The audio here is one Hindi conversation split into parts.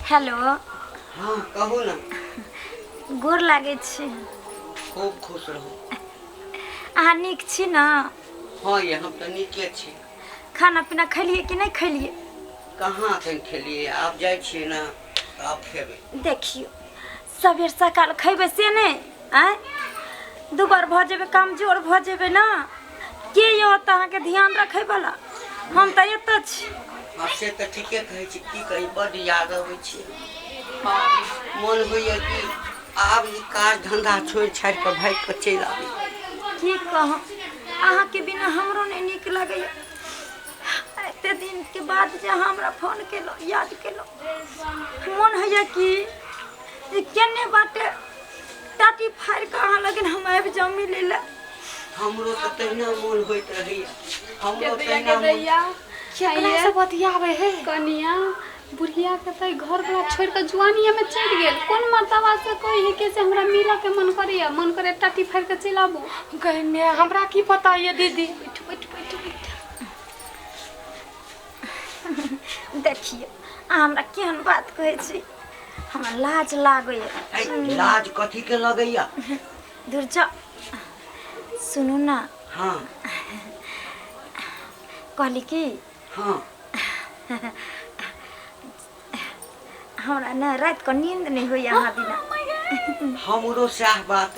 हेलो। हाँ कहू ना। गोर लागे छी। खूब खुश रहू। अहाँ नीक छी ना? हाँ ये हम तो नीके छी। खाना पीना खैलिए कि नहीं खैलिए? कहाँ कहीं खेलिए, आप जाए छिए ना तो आप खेबे। देखियो सबेर सकाल खैबे से नहीं आय दुबार भ जेबे कमजोर भ जेबे ना के यो त अहाँ के ध्यान रखे वाला हम त एत छी। हाँ से तो ठीके कहे छी, की कही बड़ याद आवे छी। हाँ मन होइए कि आब ई काज धंधा छोड़ छाड़ के भाग के चल आबी। की कहूँ अहाँ के बिना हमरो नहीं नीक लगे। एते दिन के बाद जे हमरा फोन केलो याद केलो मन होइए कि केने बाटे टाटी फाड़ के अहाँ लगिन हम आबि जाऊ मिले ला। हमरो तो तहिना मन होइत रहैया। हमरो केकरा तहिना के दैया केकरा से बतियावे है कनिया बुढ़िया के त घर वाला छोड़ के जुआनिया में चढ़ गेल। कौन मर्तबा से कोई है के से हमरा मिला के मन करिया, मन करे टाटी फाड़ के चलाबू। कहने हमरा की पता ये दीदी। बैठ। देखिए हमरा केहन बात कहे छी, हमरा लाज लागे। लाज कथी के लगैया? दूर जा सुनू ना। हाँ कहली कि हाँ हमरा ना रात को नींद नहीं हुई अहाँ बिना। हमरो सह बात।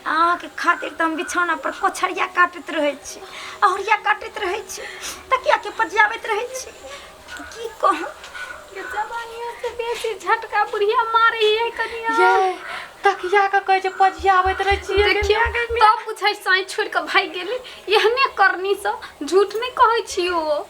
अहाँ के खातिर तो हम बिछौना पर कोछरिया काटत रहे छी, औरिया काटत रहे छी, तकिया के पजियाबत रहे छी। की कहूँ के जवानिया से बेसी झटका बुढ़िया मारी है कनिया। ये तकिया का कहे जे पजियाबत रहे छी। देखियो तब पूछै साई छोड़ के भाग गेली। एहने करनी से झूठ नहीं कहै छियो।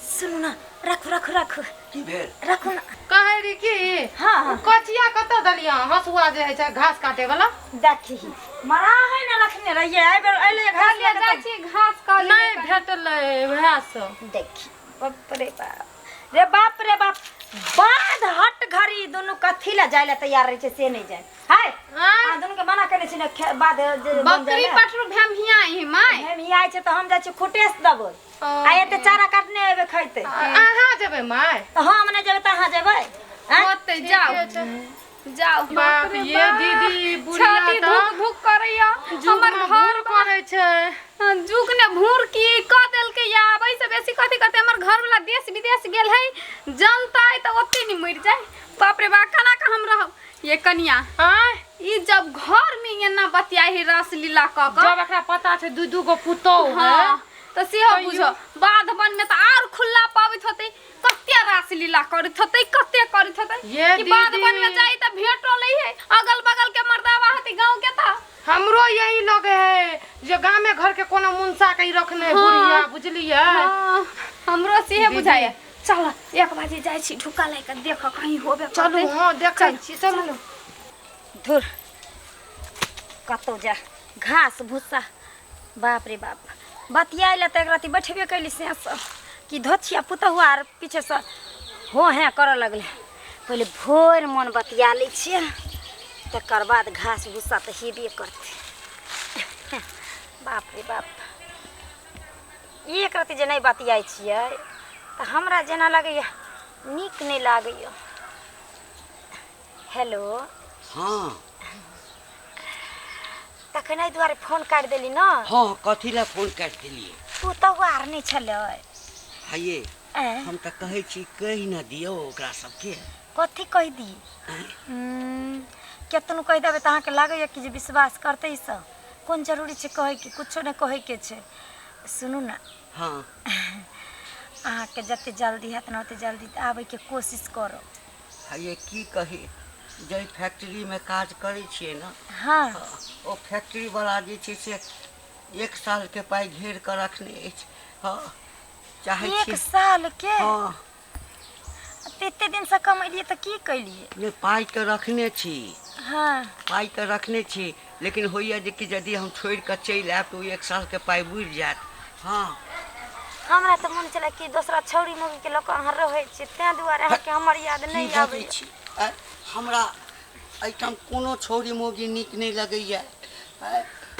सुनू ना रखू की भेल? रखू ना। कहे री की हाँ कचिया कत दलिया हसुआ जे है छै घास काटे वाला देखी मरा है ना रखने रहिए आई बेर अइले घास ले ले जाइ छी घास का नहीं भेटल वह से देखी बाप रे बाप बाद हट घरी दोनों कथी ला जाए ला तैयार रहे छे से नहीं जाए हाय। आ दोनों के मना करे छी ना बाद बकरी पटरू भेम हिया ही माय हम ही आए छे तो हम जाए छी खुटेस दबो आए ते चारा काटने आबे खइते अहाँ जेबे माय तो हम नहीं जेबे त अहाँ जेबे होते जाओ बाप ये दीदी बुढ़िया छाती धुक धुक करैया हमर घर करे छै जुग ने भूर की क देल के या आबै से बेसी कथि कहते हमर घर वाला देश विदेश गेल है जनता है त ओते नहीं मर जाए। बाप रे बा खाना का हम रह ये कनिया हां ई जब घर में एना बतियाई है रास लीला क जब एकरा पता छै दू गो पुतौ है तो सेहो बुझो बाध वन में त आर खुला पावित होते कते रास लीला करत होते कते करत होते ये कि बाध दीदी। वन में जाई त भेटो लई है अगल बगल के मर्दावा हती गांव के था। हमरो यही लगे है जे गांव में घर के कोनो मुंसा के रखने बुढ़िया बुझलिए। हमरो से है बुझाया। चल 1 बजे जाई छी ढुका ले के देख कहीं होबे चलू हां देखै छी चलू। धुर कतो जा घास भूसा बाप रे बाप बतिया ले त एक राती बैठबे कैली से कि धोछिया पुतहुआ आर पीछे से हो है कर लगले। पहले भोर मन बतिया ले छिए तकर बाद घास भूसा तो हेबे करते। बाप रे बाप एक राती जे नहीं बतियाई छिए तो हमरा जेना लगैया नीक नहीं लागैया। हेलो हाँ तखन एहि दुआरे फोन काट देली ना। हाँ कथी ला फोन काट दिलिए? पुतहुआ आर नहीं छले हाये हम तो कहे छी कही ना दियो ओकरा सबके। कथी कह दी केतनो कह देबे त अहाँ के लागैया कि जे विश्वास करते ई सब कौन जरूरी छै कहे कि कुछो नहीं कहे के छै। सुनू ना हाँ अहाँ के जते जल्दी है ना ओते जल्दी आवे के कोशिश करो। हाये की कही जे फैक्ट्री में काज करे छिए ना हाँ ओ फैक्ट्री वाला जे छै से 1 साल के पाई घेर के रखने अछि। हाँ चाहे 1 साल के हाँ एते दिन से कमैलिए त की कैलिए? ने पाई के रखने छी। हाँ पाई के रखने छी लेकिन होइया जे कि यदि हम छोड़ के चल आब तो 1 साल के पाई बुझ जात। हाँ हमरा तो मन चला कि दूसरा छौरी मुगी के लोग अहाँ रहे छी ते दुआरे अहाँ के हमर याद नहीं आवे छी। हमरा एठाम कोनो छौरी मोगी नीक नहीं लगैया।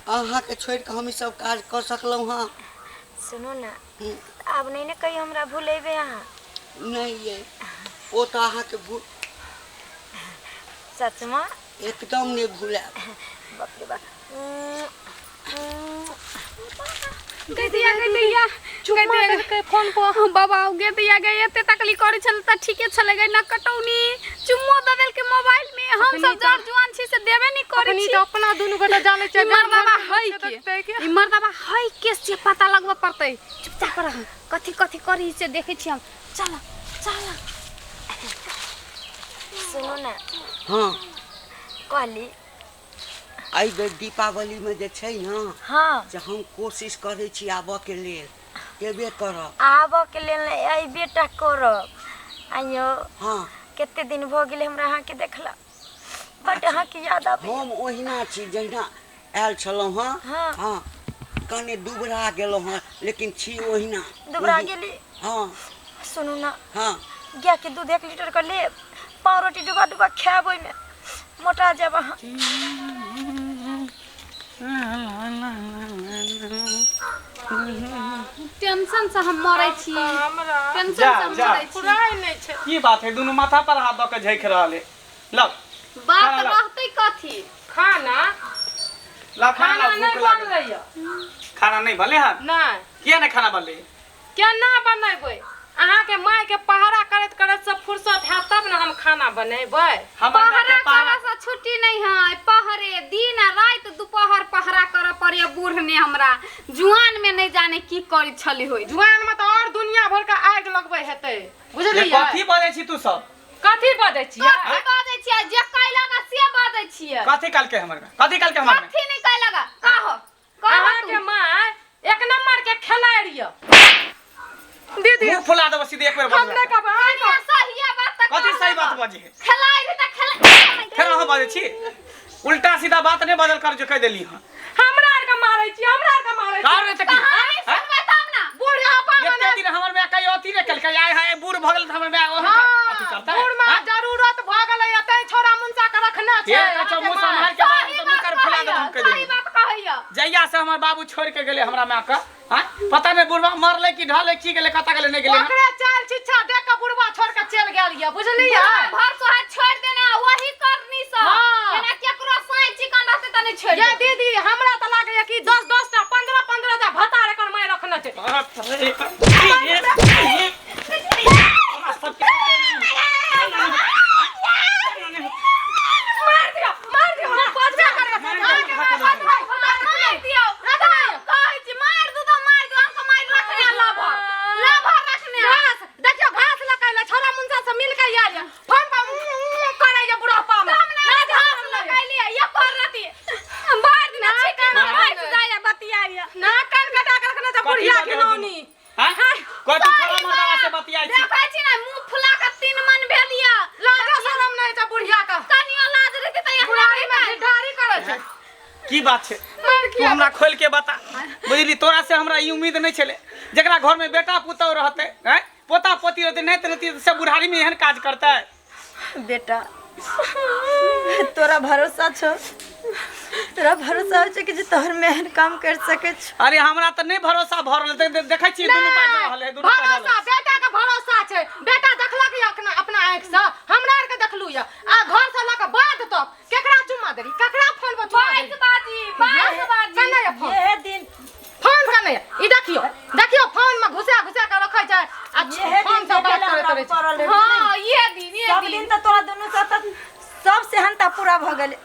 अहाँ के छोड़ के हम ई सब काज कर सकलौ। हाँ सुनो ना अब नहीं ना कहीं हमरा भूलेबे अहाँ नहीं ये वो तो अहाँ के भूल सच में एकदम नहीं भूला बाप रे बाप गैतिया गैतिया फोन पर बाबा गैतिया गए एते तकली करे छल त ठीके छले गए न कटौनी चुम्मो ददेल के मोबाइल में हम सब जड़ जुआन छी से देबे नहीं करे छी अपना दुनु गोटा जाने छै मर्दाबा है के ई मर्दाबा है के से पता लगबा पड़तै चुपचाप रह कथि कथि करी से देखे छी हम चल चल सुनो ना हाँ कहली आई बेर दीपावली में जे छै ना हाँ जे हम कोशिश करे छी आबऽ के लेल एबे करब आबऽ के लेल आई बेटा करब आइयो हाँ केते दिन भ गेल हमरा अहाँ के देखला बट अहाँ के याद आबे हम ओहिना छी जहिना आयल छलहुँ हाँ हाँ। हाँ कने दुबरा गेलहुँ हाँ लेकिन छी ओहिना दुबरा गेली हाँ सुनू ना हाँ गाय के दूध 1 लीटर का ले पाव रोटी डुबा डुबा खाब ओइ में मोटा जाब अहाँ टेंशन से हम मरै छी टेंशन से हम मरै छी पुराई नहीं छै की बात है दोनों माथा पर हाथ दऽ के झैक रहल है लब बात खाना ला। रहतै कथि खाना ला खाना खाना ला, नहीं भूख लागल बनलै खाना नहीं भले हन नहीं किया नहीं खाना बनले केना बनेबै अहाँ के माय के पहरा करत करत सब फुर्सत है तब ना हम खाना बनेबै हमारा पहरा के पारा करे से छुट्टी नहीं है पहरे दिन रात दोपहर पहरा करे पड़े बूढ़ ने हमरा जुआन में नहीं जाने की करी छली होई जुआन में तो और दुनिया भर के आग लगबै हेतै ये बुझलियै कथी बजै छी तू सब कथी बजै छियै कथी बाजै छियै जे कहला ना से बाजै छियै कथी काल के हमर में कथी काल के हमर में कथी नहीं कहला कहो अहाँ के माय 1 नंबर के खिलाड़ी य दीदी मुंह फुला देबो सीधे एक बेर हम बजला नहीं कहबै सही बात त कथी सही बात बजे है खिलाई रे त खिलाई फिर अहाँ बाजै छी उल्टा सीधा बात नहीं बदल कर जो कह देली हां हमरा आर के मारै छी हमरा आर के मारै छी का रे तकी कहानी सुनबै तब ना बुढ़ापा में एते दिन हमर में कई अथी रे कल के आय है बूढ़ भगल त हमर में ओही अथी करता है बूढ़ में जरूरत भ गेलै एतै छोरा मुंसा के रखना छै ये कचो मुंह संभाल के बात तो मुंह कर फुला दे हम कह सही देली बात कहैया जैया से हमर बाबू छोड़ के गेले हमरा में का हां पता नहीं बुढ़वा मरले कि ढले की गेले कता गेले नहीं गेले ओकरे चाल शिक्षा देख के बुढ़वा छोड़ के चल गेल य बुझलियै घर सोहा छोड़ देना वही करनी सब हाँ। एना केकरो साई चिकन रहते त नहीं छोड़ ये दीदी हमरा त लागैया कि 10 टा 15 टा भतार एकर माय रखना छै मार दियो हम बजबे करबे मार दियो कहै छी मार दू तो मार दू हमको मार रखने लाभा रखने घास देखियो घास लगाइला छोरा मुंसा से मिल के आइल फोन पर करे ये बुढ़ापा में ना घास लगाइली ये कर रती मार दिना चिकन बैठ जाया बतियाया ना कान कटा के रखना छै बुढ़िया के नौनी हां कोई तू थोड़ा मोटा से बतियाई छी देखै छी ना मुंह फुला के 3 मन भेलिया लाज शरम नहीं छै बुढ़िया का कनियो लाज रहती त यहाँ बुढ़ारी में ढिढारी करे छै की बात छै मार तू हमरा खोल के बता बुझली तोरा से हमरा ई उम्मीद नहीं छले जेकरा घर में बेटा पुतौ रहते हैं पोता पोती रहते नहीं रहती से बुढ़ारी में एहन काज करता है बेटा तोरा भरोसा छो तोरा भरोसा हो छै कि जे तोहर मेहन काम कर सके छ अरे हमरा त नहीं भरोसा भ रहल देखै छी दुनु बाज रहल है दुनु भरोसा बेटा के भरोसा छै बेटा देखलक य अपना आंख से हमरा आर के देखलू य आ घर से ला के बाद तो केकरा चुम्मा देरी केकरा फोन पर चुम्मा देरी बाजी कने ये फोन ये दिन फोन कने ई देखियो फोन में घुसा के रखै छै आ फोन से बात करैत रहै छै हां ये सब दिन त तोरा दुनु साथ सब सेहनता पूरा भ गेले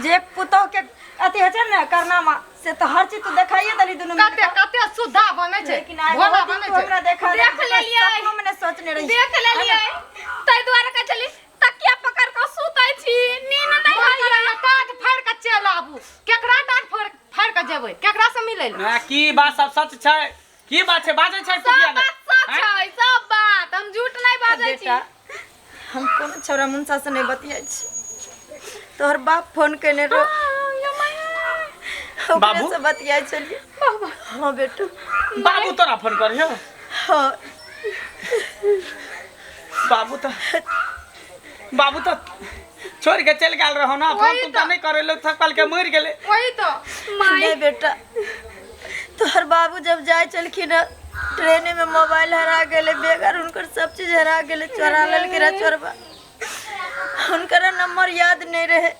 जे पुतौ के अथी होय छै ने करनामा से तो हर चीज तो देखाइए दली दुनु में कते सुधा बनै छै लेकिन आइ भोला वो दिन बनै तू छै हमरा देखा देख लेलियै। सपनों में ने सोचने रही देख लेलिए तै द्वारा का चली तकिया पकड़ के सुतै छी नींद नहीं होइया टाट फाड़ के चल आबू केकरा टाट फाड़ के जेबै केकरा से मिलै ना की बात सब सच छै की बात छै बाजै छै तू सब बात सच है सब बात हम झूठ नहीं बाजै छी बेटा हम कोनो छौरा मुंसा से नहीं बतियाई छी तोहर बाप फोन केने रो बाबू? से बतियाई छलिए हां बेटा बाबू तोरा फोन करियो हां बाबू तो छोड़ के चल गेल रहो ना फोन तू तो नहीं करे लोग थकल के मर गेले वही तो नहीं बेटा तोहर बाबू जब जाए चलखिन ट्रेन में मोबाइल हरा गेले, बैग और उनकर सब चीज हरा गेले, चोरा लेलके चोरबा। उनकर नंबर याद नहीं रहे,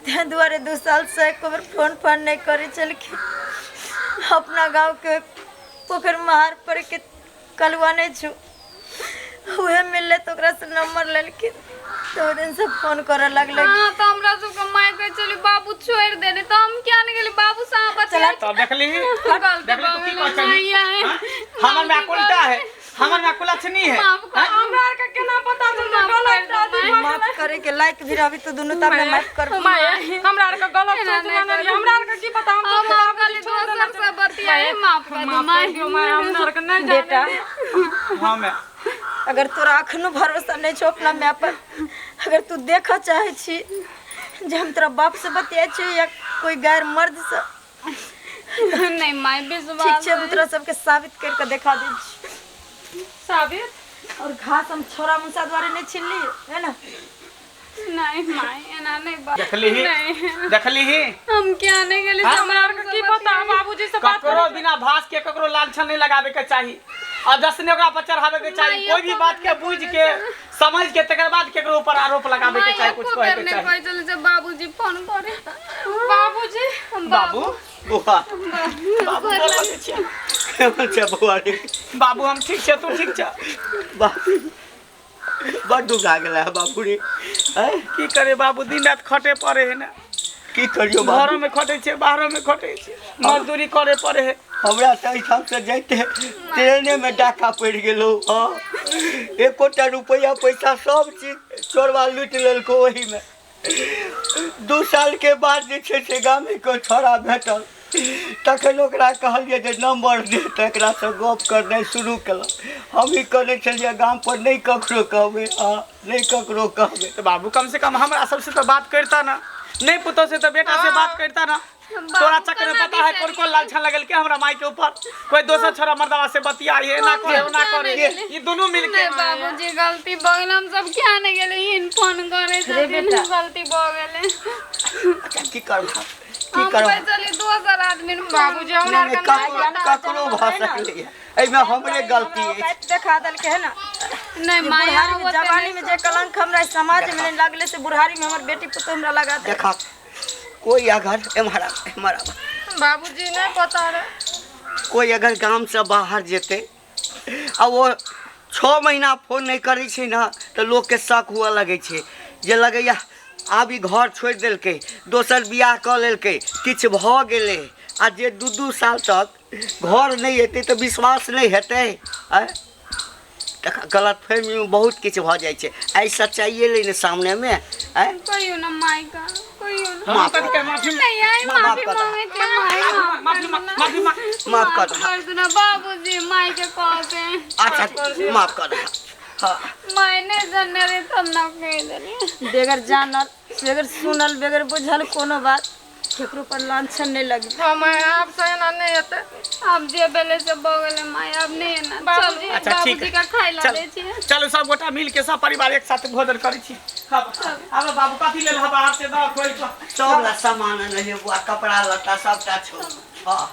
ते दुआरे 2 साल से एको बार फोन नहीं करे चलखिन। अपना गांव के पोखर महार पर के कलवा नहीं छु, उहे मिलले तो ओकरा से नंबर लेलखिन, तो दिन से फोन करे लगले। हां तो हमरा सब के माय कह चली बाबू छोड़ देने, तो हम क्या नहीं गेली बाबू साहब बचला। तब देखली तू की कह चली हमर में उल्टा है, हमर में कुल अच्छी नहीं है। हमरा का केना पता चलता गलत आदमी माफ करे के लायक भी रही तो दोनों तब माफ कर। हमरा का गलत सोच मानल, हमरा का की पता, हम हम गली दोसर से बतियाए, माफ कर दे माय। हमरा का नहीं बेटा हां मैं अगर तोरा अखनो भरोसा नहीं छो अपना मैं पर, अगर तू देखा चाहे छी जे हम तोरा बाप से बतियाए छी या कोई गैर मर्द से, नहीं माय ठीक विश्वास छे तोरा सबके साबित करके दिखा दे छी। साबित और घास हम छोरा मुंसा द्वारे नहीं छिलली है ना। नहीं माय एना नहीं बात देखली ही हम क्या नहीं गेली, हमरा का की पता, बाबूजी से बात ककरो बिना भास के ककरो लालछन नहीं लगावे के चाहिए, और जसने ओकरा पर चढ़ावे के चाहिए। कोई भी बात के बुझ के समझ के तकर बाद केकरो ऊपर आरोप लगावे के चाहिए, कुछ कहे के चाहिए। कोई चले जब बाबूजी फोन करे, बाबूजी बाबू बुआ बाबू बोलते छियै केमन छै बुआ रे? बाबू हम ठीक छै, तू ठीक छ? बड़ दुखा गेला है बाबू रे। हैं? की करे बाबू, दिन रात खटे पड़े है ना, की करियो बाबू? घरों में खटे छे, बाहरों में खटे छे, मजदूरी करे पड़े है। हमरा सही ठाम से जाते ट्रेने में डाका पड़ गेलो। हाँ, 1 रुपया पैसा सब चीज चोरवा लूट लेलको वही में। 2 साल के बाद जे छै से गामी को छोड़ा भेटल, तखन ओकरा कहलिए जे नंबर दे, तकरा से गप करनाइ शुरू केलक। हम ही कहने छलिए गाम पर नहीं ककरो कहबे, नहीं ककरो कहबे। तो बाबू कम से कम हमरा सबसे तो बात करता ना, नहीं पुतो से तो बेटा से बात करता ना। तोरा चक्कर में पता है कौन लालछन लगल के हमरा माई के ऊपर, कोई दोसर छोरा मर्दवा से बतियाई है ना करे ना करे, ये दोनों मिलके। बाबूजी गलती भ गेल, हम सब क्या नहीं गेले, इन फोन करे छथिन, गलती भ गेले। अच्छा की करबा, की हम करबा? चली दोसर आदमी बाबूजी हमरा नहीं, का ककरो भऽ सकलै, एहिमे हमरे गलती है। देखा दल के है ना। नहीं माया बुढ़ारी में जवानी में जे कलंक हमरा समाज में नहीं लगले से बुढ़ारी में हमर बेटी पुतो हमरा लगा दे। देखा कोई अगर हमारा बाबूजी नहीं पता रे, कोई अगर गांव से बाहर जेते आ वो 6 महीना फोन नहीं करे छे ना, तो लोग के शक हुआ लगे छे जे लगैया आब ई घर छोड़ देलकै, दोसर बियाह क लेलकै, किछ भ गेलै। आ जे 2-2 साल तक घर नहीं हेतै तो विश्वास नहीं हेतै। गलत फहमी में बहुत किछ भ जाय छे, आई सच्चाई ले ने सामने में। कहियो ना माई का, कहियो ना। हम कथि के माफी नहीं आई माफी मांगे के माई माफ कर दे। कर देना बाबूजी, माई के कहते। अच्छा माफ कर दे। हाँ मैंने जानने रे तब ना कह देली। बेगर जानल, बेगर सुनल, बेगर बुझल कोनो बात केकरो पर लांछन नहीं लगी। हम आप से ना नहीं हेते, अब जे बेले से बगले माई अब नहीं है ना। बाबूजी, अच्छा ठीक बाबूजी है, का खाइला चल दे छिए। चलो सब गोटा मिल के सब परिवार एक साथ भोजन करै छी। अब बाबू कथी लेल बाहर से दऽ कोई सब ला सामान नहीं हुआ, कपड़ा लत्ता सबटा छो। हाँ